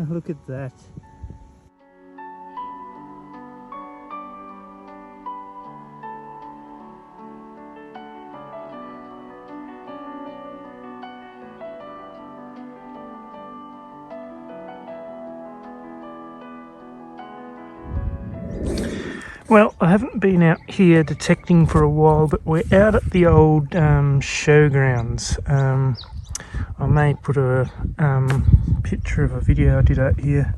Look at that. Well, I haven't been out here detecting for a while, but we're out at the old Showgrounds. I may put a picture of a video I did out here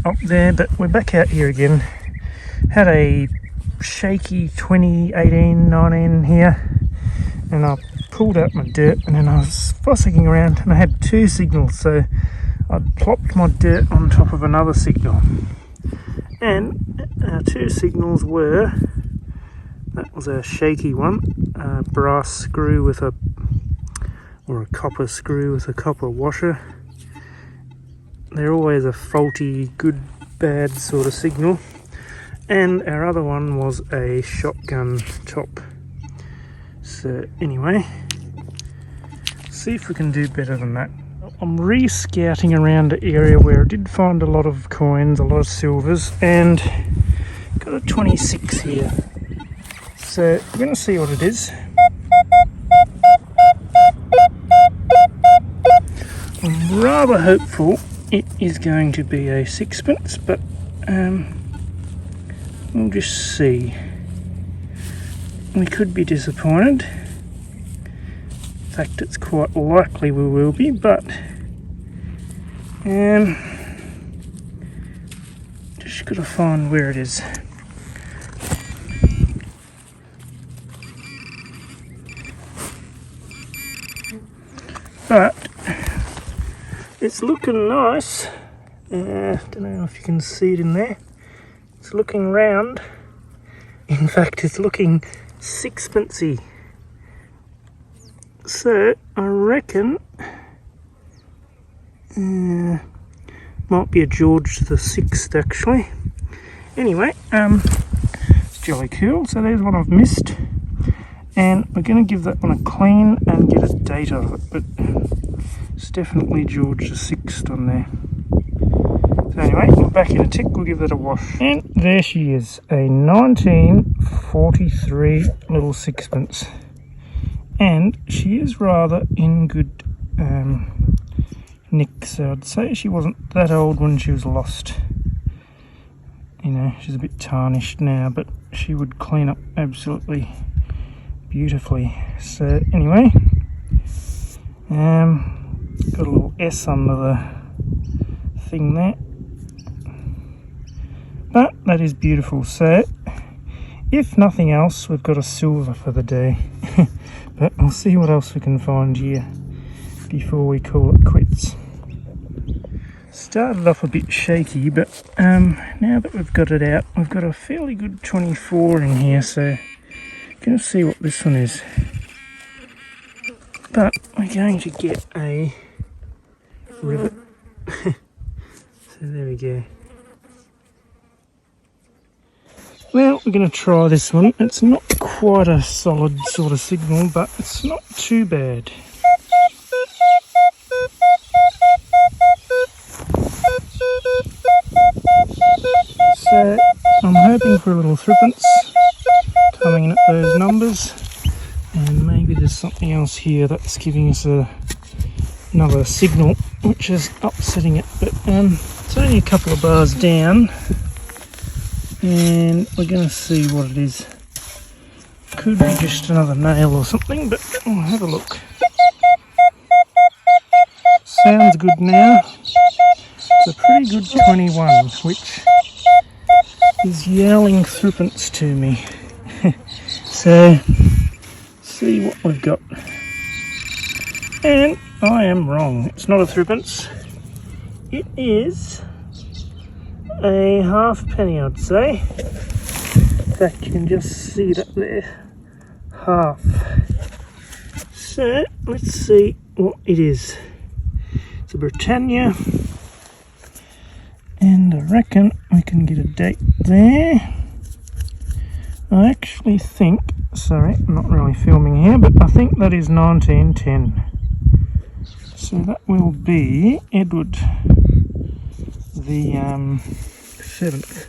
up there, but we're back out here again. Had a shaky 2018-19 here, and I pulled out my dirt, and then I was fossicking around, and I had two signals, so I plopped my dirt on top of another signal. And our two signals were, that was a shaky one, a brass screw with a copper screw with a copper washer. They're always a faulty, good, bad sort of signal. And our other one was a shotgun top. So anyway, see if we can do better than that. I'm re-scouting around an area where I did find a lot of coins, a lot of silvers, and got a 26 here. So we're going to see what it is. I'm rather hopeful it is going to be a sixpence, but we'll just see. We could be disappointed. In fact, it's quite likely we will be, but just got to find where it is. But it's looking nice. Don't know if you can see it in there. It's looking round. In fact, it's looking sixpencey. So I reckon might be a George the 6th actually. Anyway, it's jolly cool. So there's one I've missed, and we're going to give that one a clean and get a date of it. But it's definitely George the 6th on there. So anyway, we're back in a tick. We'll give that a wash. And there she is, a 1943 little sixpence. And she is rather in good nick, so I'd say she wasn't that old when she was lost. You know, she's a bit tarnished now, but she would clean up absolutely beautifully. So anyway, got a little S under the thing there, but that is beautiful. So if nothing else, we've got a silver for the day. But we'll see what else we can find here before we call it quits. Started off a bit shaky, but now that we've got it out, we've got a fairly good 24 in here, so gonna see what this one is. But we're going to get a rivet. So there we go. Well, we're going to try this one. It's not quite a solid sort of signal, but it's not too bad. So I'm hoping for a little threepence coming in at those numbers, and maybe there's something else here that's giving us another signal, which is upsetting it. But it's only a couple of bars down, and we're going to see what it is. Could be just another nail or something, but we'll have a look. Sounds good now. It's a pretty good 21, which is yelling threepence to me. So, see what we've got. And I am wrong. It's not a threepence. It is a halfpenny, I'd say. In fact, you can just see it up there. Half. So, let's see what it is. It's a Britannia. And I reckon we can get a date there. I actually think, sorry, I'm not really filming here, but I think that is 1910. So that will be Edward. the 7th.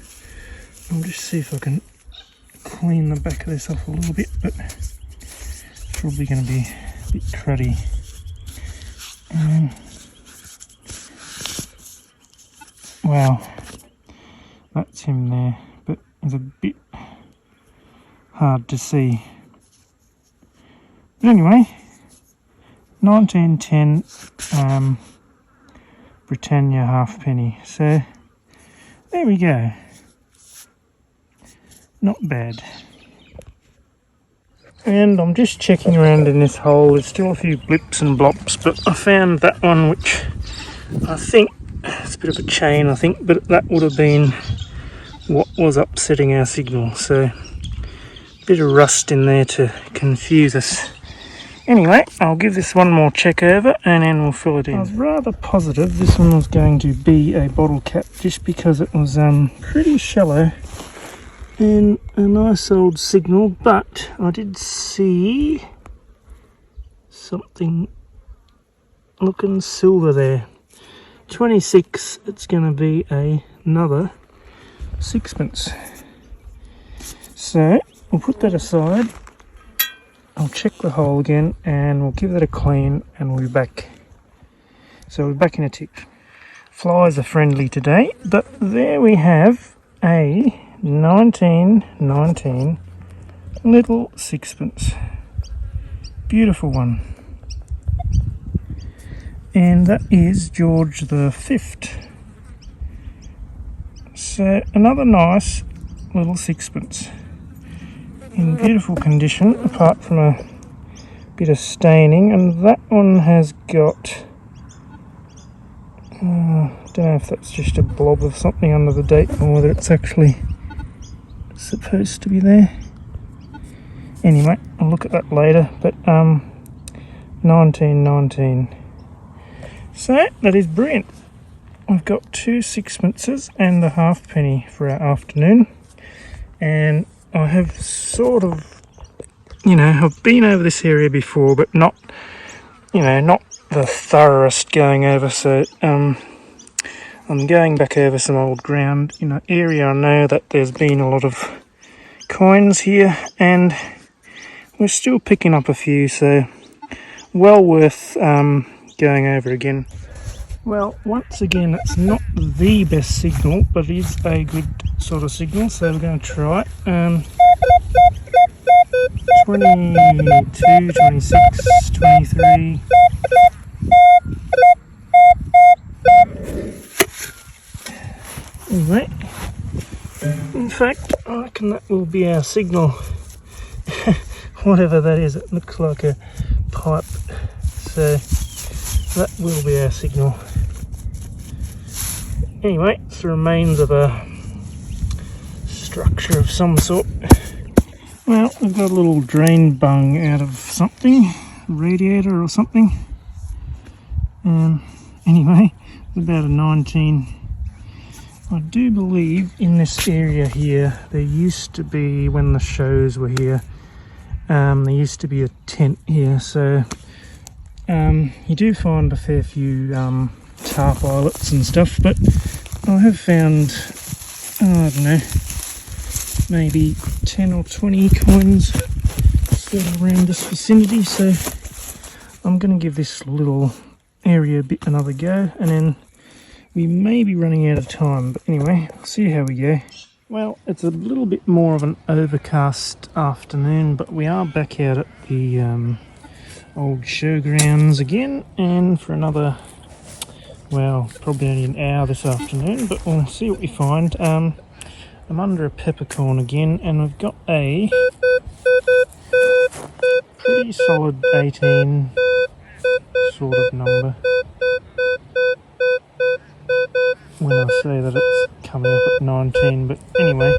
I'll just see if I can clean the back of this off a little bit, but it's probably going to be a bit cruddy. Wow, that's him there, but it's a bit hard to see. But anyway, 1910 Britannia halfpenny. So there we go. Not bad. And I'm just checking around in this hole. There's still a few blips and blops, but I found that one, which I think it's a bit of a chain, I think, but that would have been what was upsetting our signal. So a bit of rust in there to confuse us. Anyway, I'll give this one more check over and then we'll fill it in. I was rather positive this one was going to be a bottle cap just because it was pretty shallow and a nice old signal, but I did see something looking silver there. 26, it's going to be another sixpence. So we'll put that aside. I'll check the hole again and we'll give that a clean and we'll be back. So we're back in a tick. Flies are friendly today, but there we have a 1919 little sixpence. Beautiful one. And that is George the 5th. So another nice little sixpence. In beautiful condition, apart from a bit of staining, and that one has got, I don't know if that's just a blob of something under the date or whether it's actually supposed to be there. Anyway, I'll look at that later, but 1919. So that is brilliant. I've got 2 sixpences and a halfpenny for our afternoon, and I have sort of, I've been over this area before, but not, not the thoroughest going over, so I'm going back over some old ground in an area I know that there's been a lot of coins here, and we're still picking up a few, so well worth going over again. Well, once again, it's not the best signal, but it is a good sort of signal, so we're going to try it. 22, 26, 23. Anyway, in fact, I reckon that will be our signal. Whatever that is, it looks like a pipe, so that will be our signal. Anyway, it's the remains of a structure of some sort. Well, we've got a little drain bung out of something, a radiator or something. Anyway, it's about a 19. I do believe in this area here, there used to be, when the shows were here, there used to be a tent here, so you do find a fair few tarp islets and stuff, but I have found, I don't know, maybe 10 or 20 coins sort of around this vicinity, so I'm going to give this little area a bit another go, and then we may be running out of time, but anyway, I'll see how we go. Well, it's a little bit more of an overcast afternoon, but we are back out at the old Showgrounds again, and for another, well, probably only an hour this afternoon, but we'll see what we find. I'm under a peppercorn again, and we've got a pretty solid 18 sort of number. When I say that it's coming up at 19, but anyway.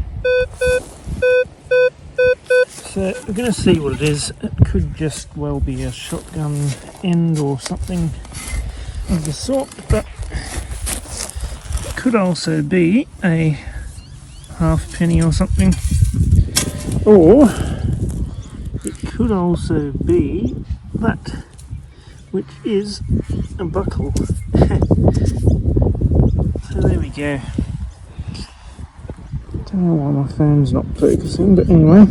So we're going to see what it is. It could just well be a shotgun end or something of the sort, but it could also be a halfpenny or something, or it could also be that, which is a buckle. So there we go. Don't know why my phone's not focusing, but anyway,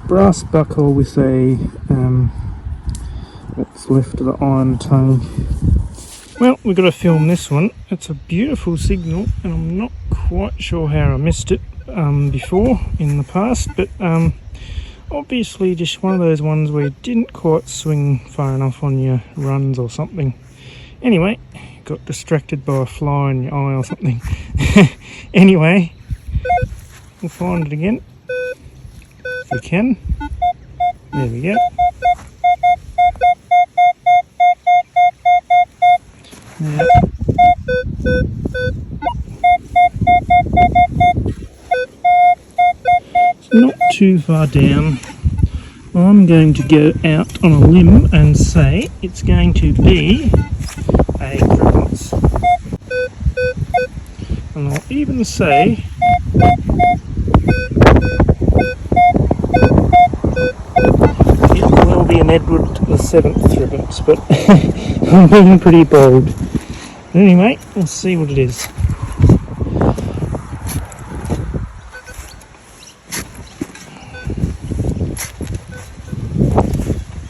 brass buckle with a what's left of the iron tongue. Well, we've got to film this one. It's a beautiful signal, and I'm not quite sure how I missed it before in the past, but obviously just one of those ones where you didn't quite swing far enough on your runs or something. Anyway, got distracted by a fly in your eye or something. Anyway, we'll find it again if we can. There we go. Now, it's not too far down. I'm going to go out on a limb and say it's going to be a remnants. And I'll even say it will be an Edward the 7th remnants, but I'm being pretty bold. But anyway, we'll see what it is.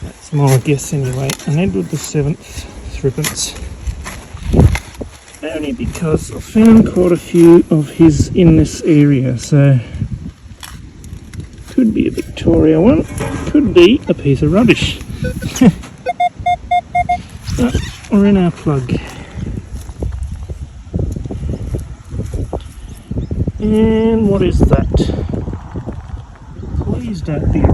That's my guess anyway. An Edward the 7th threepence. Only because I found quite a few of his in this area, so could be a Victoria one, could be a piece of rubbish. But we're in our plug. And what is that? Please don't be a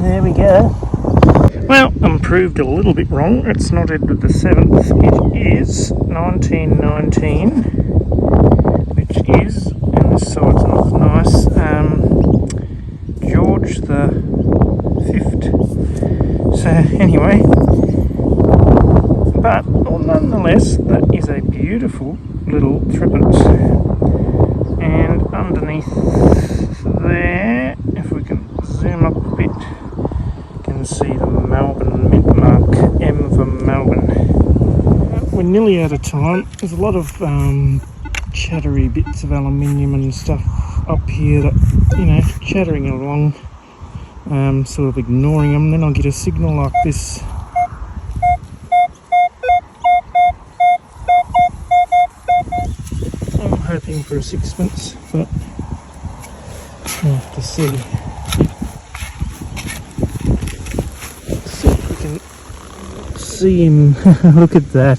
there we go. Well, I'm proved a little bit wrong. It's not Edward the 7th. It is 1919, which is, and this side's not as nice, George the 5th. So anyway, but nonetheless, that is a beautiful little threepence. And underneath there, if we can zoom up a bit, you can see the Melbourne mint mark, M for Melbourne. We're nearly out of time. There's a lot of chattery bits of aluminium and stuff up here that, you know, chattering along, sort of ignoring them. Then I'll get a signal like this. I'm hoping for a sixpence, but we'll have to see. Let's see if we can see him. Look at that.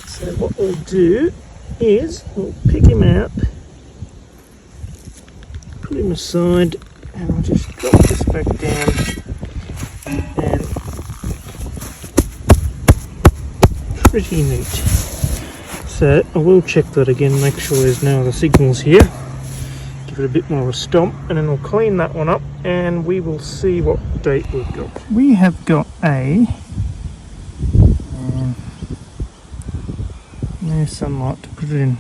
So what we'll do is we'll pick him out, put him aside, and I'll just drop this back down. And pretty neat. So I will check that again, make sure there's no other signals here. Give it a bit more of a stomp, and then we'll clean that one up, and we will see what date we've got. We have got a no sunlight to put it in.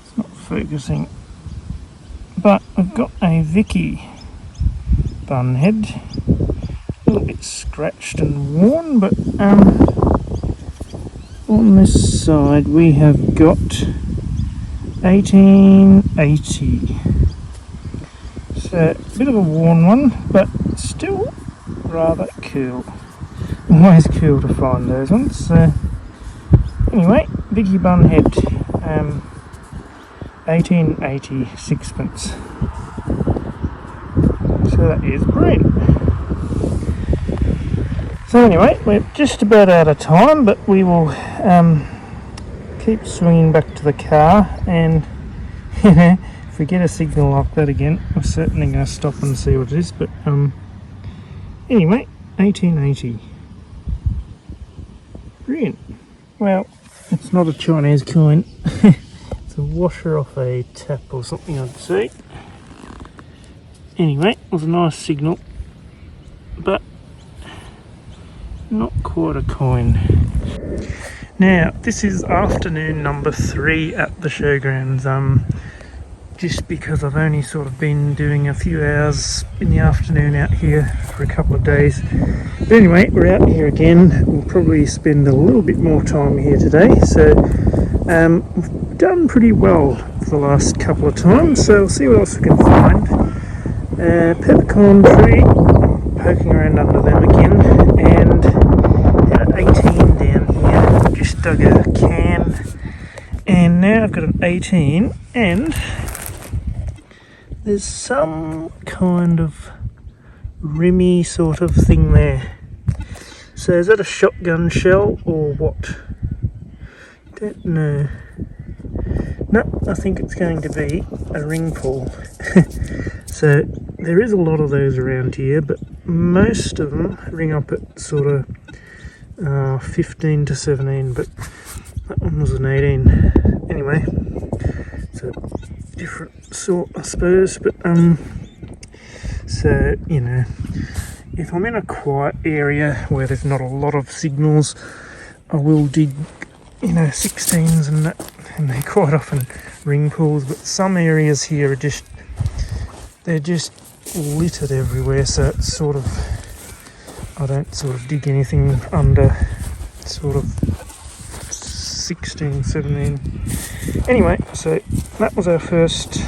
It's not focusing, but I've got a Vicky bun head, a little bit scratched and worn, but on this side we have got 1880. So a bit of a worn one, but still rather cool. Always cool to find those ones. So anyway, Vicky bun head, 1880 sixpence. So that is brilliant. So anyway, we're just about out of time, but we will keep swinging back to the car, and if we get a signal like that again, we're certainly going to stop and see what it is. But anyway, 1880. Brilliant. Well, it's not a Chinese coin. It's a washer off a tap or something, I'd say. Anyway, it was a nice signal, but not quite a coin. Now, this is afternoon number 3 at the Showgrounds. just because I've only sort of been doing a few hours in the afternoon out here for a couple of days. But anyway, we're out here again. We'll probably spend a little bit more time here today. So we've done pretty well for the last couple of times, so we'll see what else we can find. Peppercorn tree, poking around under them again, and had an 18 down here. Just dug a can, and now I've got an 18, and there's some kind of rimmy sort of thing there. So is that a shotgun shell or what? Don't know. No, I think it's going to be a ring pull. So there is a lot of those around here, but most of them ring up at sort of 15 to 17, but that one was an 18. Anyway, it's a different sort, I suppose, but so, you know, if I'm in a quiet area where there's not a lot of signals, I will dig, you know, 16s and that, and they quite often ring pulls, but some areas here are just, they're just littered everywhere, so it's sort of, I don't sort of dig anything under sort of 16, 17. Anyway, so that was our first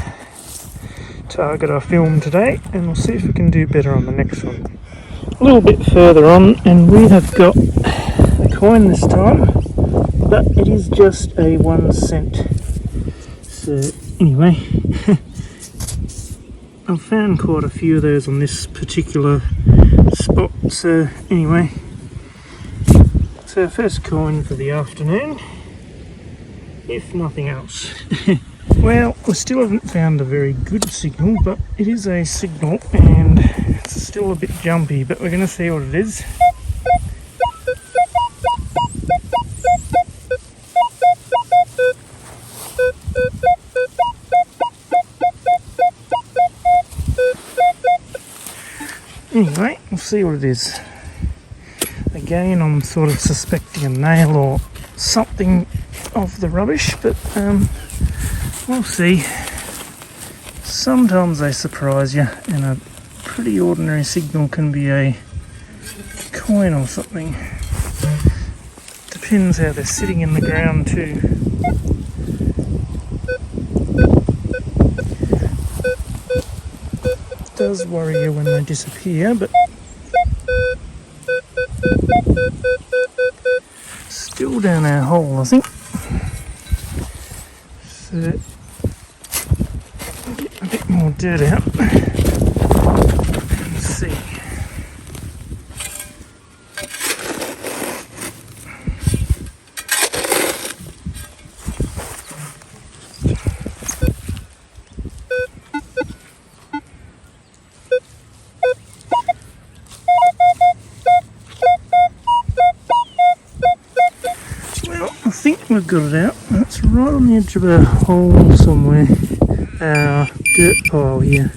target I filmed today, and we'll see if we can do better on the next one. A little bit further on, and we have got a coin this time, but it is just a 1 cent. So anyway, I've found quite a few of those on this particular spot. So anyway, it's our first coin for the afternoon, if nothing else. Well, we still haven't found a very good signal, but it is a signal, and it's still a bit jumpy, but we're going to see what it is. Anyway, we'll see what it is. Again, I'm sort of suspecting a nail or something of the rubbish, but we'll see. Sometimes they surprise you, and a pretty ordinary signal can be a coin or something. Depends how they're sitting in the ground too. Does worry you when they disappear, but still down our hole, I think. So get a bit more dirt out and see. I think we've got it out. It's right on the edge of a hole somewhere. Our dirt pile here.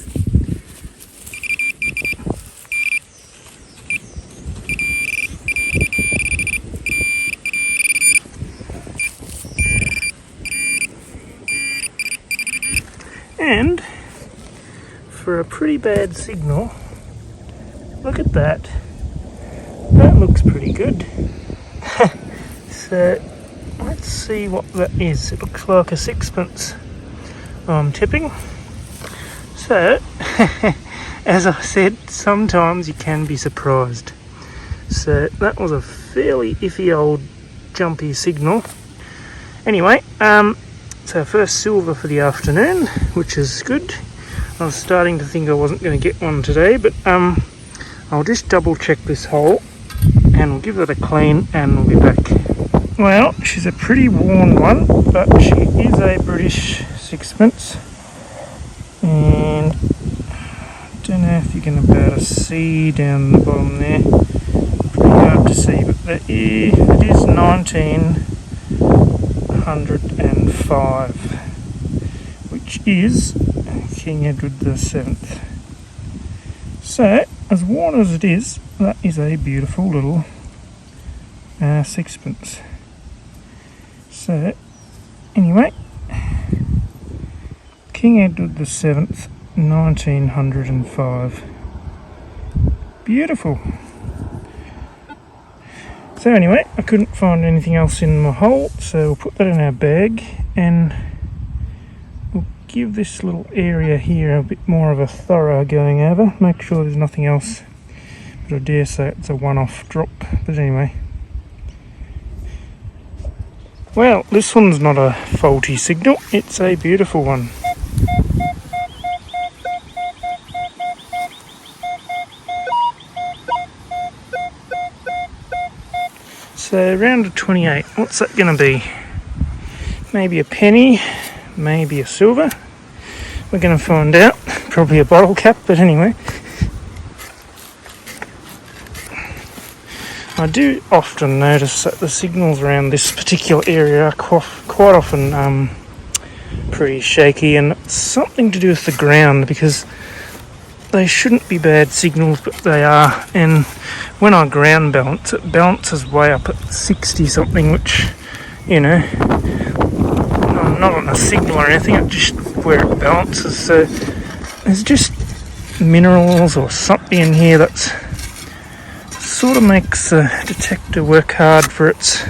And for a pretty bad signal, look at that. That looks pretty good. So let's see what that is. It looks like a sixpence I'm tipping. So, as I said, sometimes you can be surprised. So that was a fairly iffy old jumpy signal. Anyway, it's our first silver for the afternoon, which is good. I was starting to think I wasn't going to get one today, but I'll just double check this hole and we'll give it a clean and we'll be back. Well, she's a pretty worn one, but she is a British sixpence, and I don't know if you can about see down the bottom there. Pretty hard to see, but it is 1905, which is King Edward VII. So, as worn as it is, that is a beautiful little sixpence. So, anyway, King Edward the 7th, 1905. Beautiful. So anyway, I couldn't find anything else in my hole, so we'll put that in our bag and we'll give this little area here a bit more of a thorough going over. Make sure there's nothing else, but I dare say it's a one-off drop. But anyway. Well, this one's not a faulty signal, it's a beautiful one. So round of 28, what's that going to be? Maybe a penny, maybe a silver. We're going to find out. Probably a bottle cap, but anyway. I do often notice that the signals around this particular area are quite often pretty shaky, and it's something to do with the ground, because they shouldn't be bad signals, but they are. And when I ground balance, it balances way up at 60 something, which, you know, I'm not on a signal or anything, it's just where it balances. So there's just minerals or something in here that's sort of makes the detector work hard for its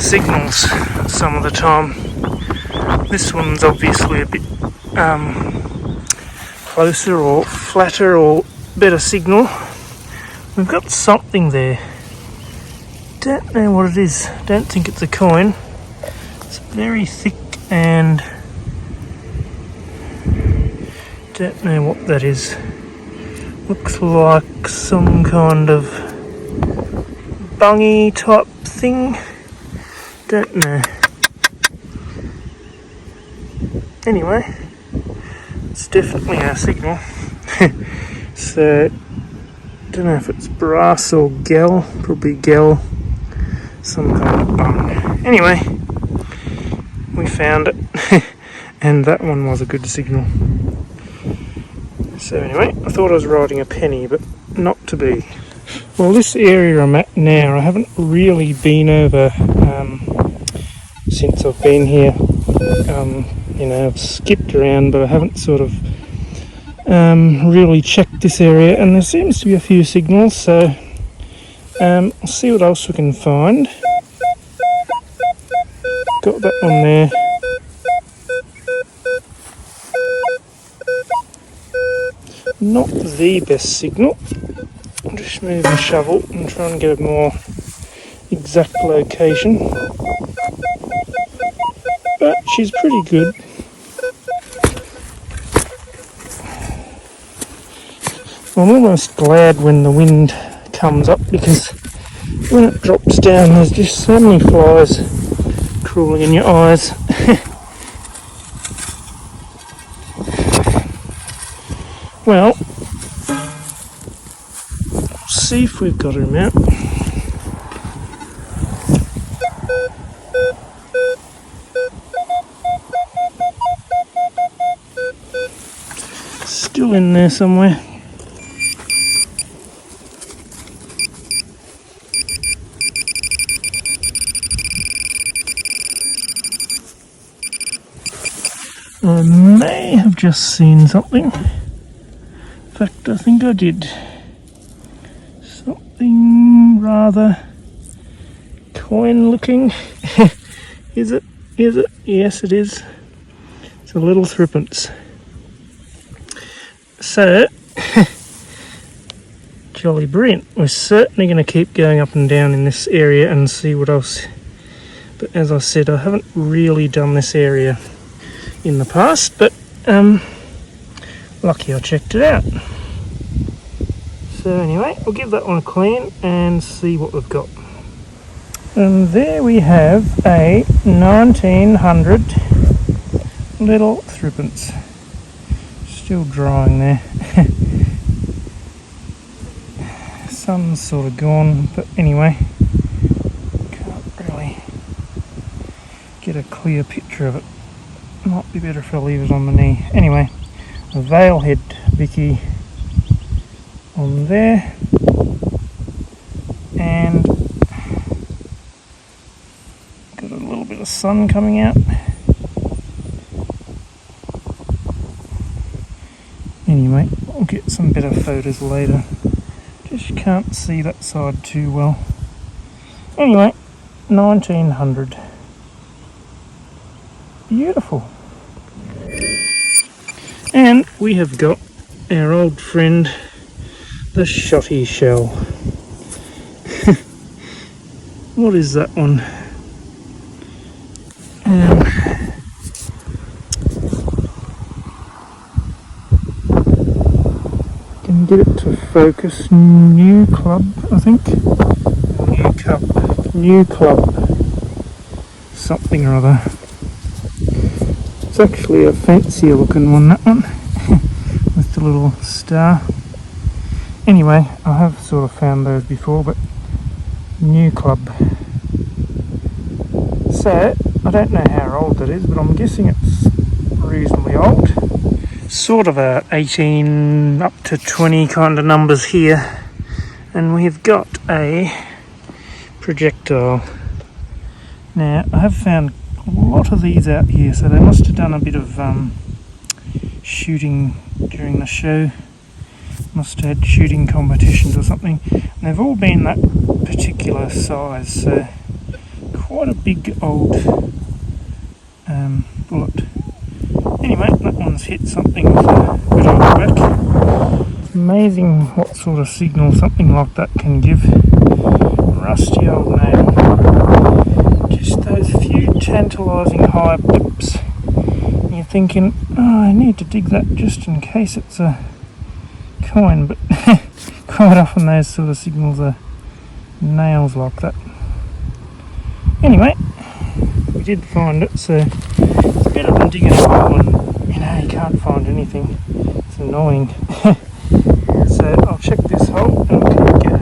signals some of the time. This one's obviously a bit closer or flatter or better signal. We've got something there. Don't know what it is. Don't think it's a coin. It's very thick and don't know what that is. Looks like some kind of bungy type thing. Don't know. Anyway, it's definitely our signal. So, don't know if it's brass or gel. Probably gel. Some kind of bung. Anyway, we found it. And that one was a good signal. So anyway, I thought I was riding a penny, but not to be. Well, this area I'm at now, I haven't really been over since I've been here. You know, I've skipped around, but I haven't sort of really checked this area, and there seems to be a few signals, so I'll see what else we can find. Got that one there. Not the best signal. I'll just move the shovel and try and get a more exact location. But she's pretty good. I'm almost glad when the wind comes up, because when it drops down there's just so many flies crawling in your eyes. Well, see if we've got him out. Still in there somewhere. I may have just seen something. In fact, I think I did. Something rather coin looking. Is it? Is it? Yes, it is. It's a little threepence. So, jolly brilliant. We're certainly going to keep going up and down in this area and see what else. But as I said, I haven't really done this area in the past, but lucky I checked it out. So anyway, we'll give that one a clean and see what we've got. And there we have a 1900 little threepence. Still drying there. Sun's sort of gone, but anyway, can't really get a clear picture of it. Might be better if I leave it on the knee. Anyway, a veil head Vicky on there, and got a little bit of sun coming out. Anyway, I'll get some better photos later. Just can't see that side too well. Anyway, 1900. Beautiful. And we have got our old friend, the shotty shell. What is that one? Can get it to focus. New club, I think. New club. Something or other. It's actually a fancier looking one, that one. With the little star. Anyway, I have sort of found those before, but new club. So, I don't know how old that is, but I'm guessing it's reasonably old. Sort of a 18 up to 20 kind of numbers here. And we've got a projectile. Now, I have found a lot of these out here, so they must have done a bit of shooting during the show. Must have had shooting competitions or something. And they've all been that particular size, so quite a big old bullet. Anyway, that one's hit something with a bit on the back. It's amazing what sort of signal something like that can give. Rusty old nail. Just those few tantalising high pips. And you're thinking, oh, I need to dig that just in case it's a coin, but quite often those sort of signals are nails like that. Anyway, we did find it, so it's better than digging a hole and you can't find anything. It's annoying. So I'll check this hole and we'll keep going.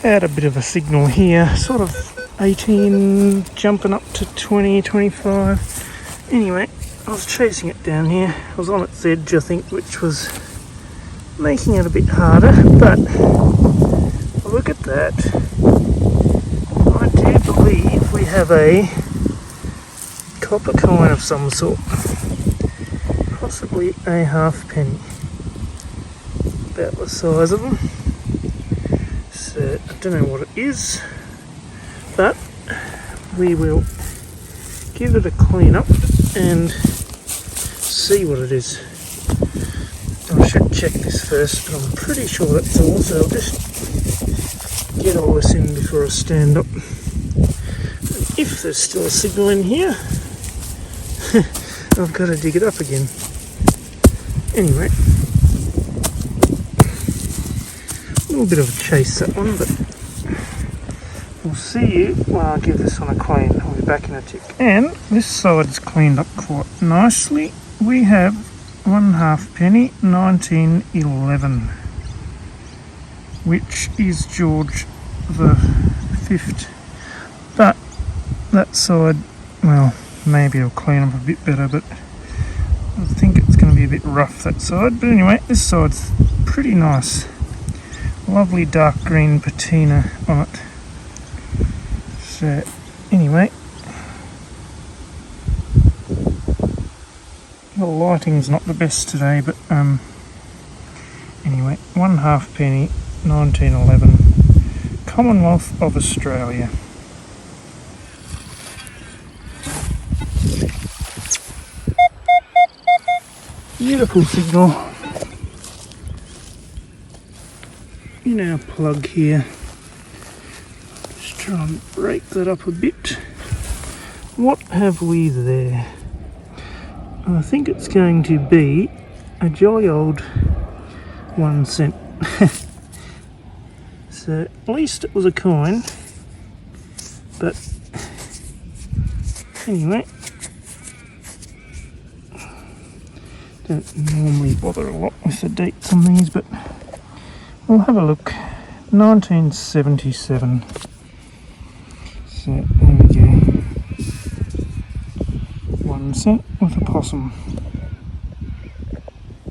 Had a bit of a signal here, sort of 18 jumping up to 20, 25. Anyway, I was chasing it down here. I was on its edge, I think, which was making it a bit harder, but look at that. I do believe we have a copper coin of some sort, possibly a halfpenny, about the size of them. So I don't know what it is, but we will give it a clean up and see what it is. I should check this first, but I'm pretty sure that's all, so I'll just get all this in before I stand up. And if there's still a signal in here, I've got to dig it up again. Anyway. A little bit of a chase, that one, but we'll see you when I give this one a clean. I'll be back in a tick. And this side's cleaned up quite nicely. We have 1 halfpenny, 1911, which is George the 5th. But that side, well, maybe it'll clean up a bit better, but I think it's going to be a bit rough, that side. But anyway, this side's pretty nice. Lovely dark green patina on it. So anyway, The lighting's not the best today, but anyway, 1 halfpenny, 1911, Commonwealth of Australia. Beautiful signal. In our plug here. Just try and break that up a bit. What have we there? I think it's going to be a jolly old 1 cent. So at least it was a coin. But anyway, don't normally bother a lot with the dates on these, but we'll have a look. 1977. So there we go. 1 cent with a possum.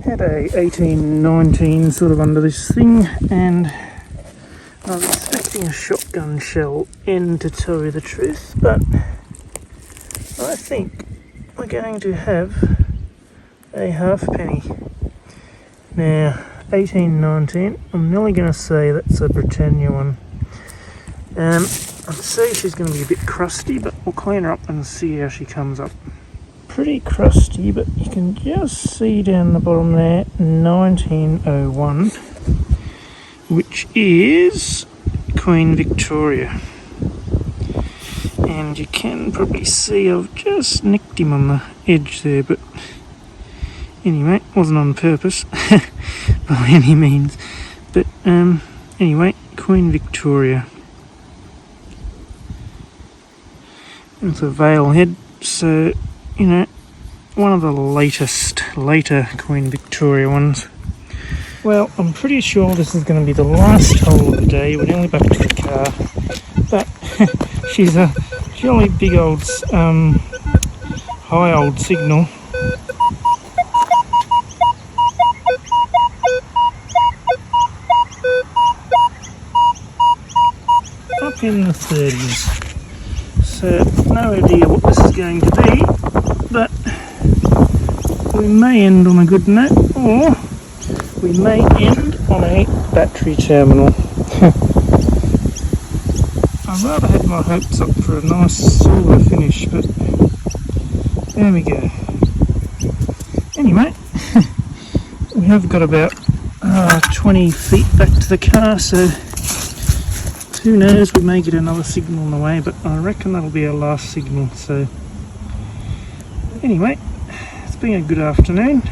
Had a 1819 sort of under this thing, and I was expecting a shotgun shell end, to tell you the truth, but I think we're going to have a halfpenny. Now, 1819, I'm nearly going to say that's a Britannia one. I'd say she's going to be a bit crusty, but we'll clean her up and see how she comes up. Pretty crusty, but you can just see down the bottom there, 1901, which is Queen Victoria. And you can probably see I've just nicked him on the edge there, but anyway, it wasn't on purpose by any means. But anyway, Queen Victoria. It's a veil head, so you know, one of the later Queen Victoria ones. Well, I'm pretty sure this is going to be the last hole of the day. We're nearly back to the car, but she's a jolly big old, high old signal. Up in the 30s. So, no idea what this is going to be, but we may end on a good note, or we may end on a battery terminal. I rather had my hopes up for a nice silver finish, but there we go. Anyway, we have got about 20 feet back to the car, so who knows, we may get another signal on the way, but I reckon that'll be our last signal. So anyway, it's been a good afternoon.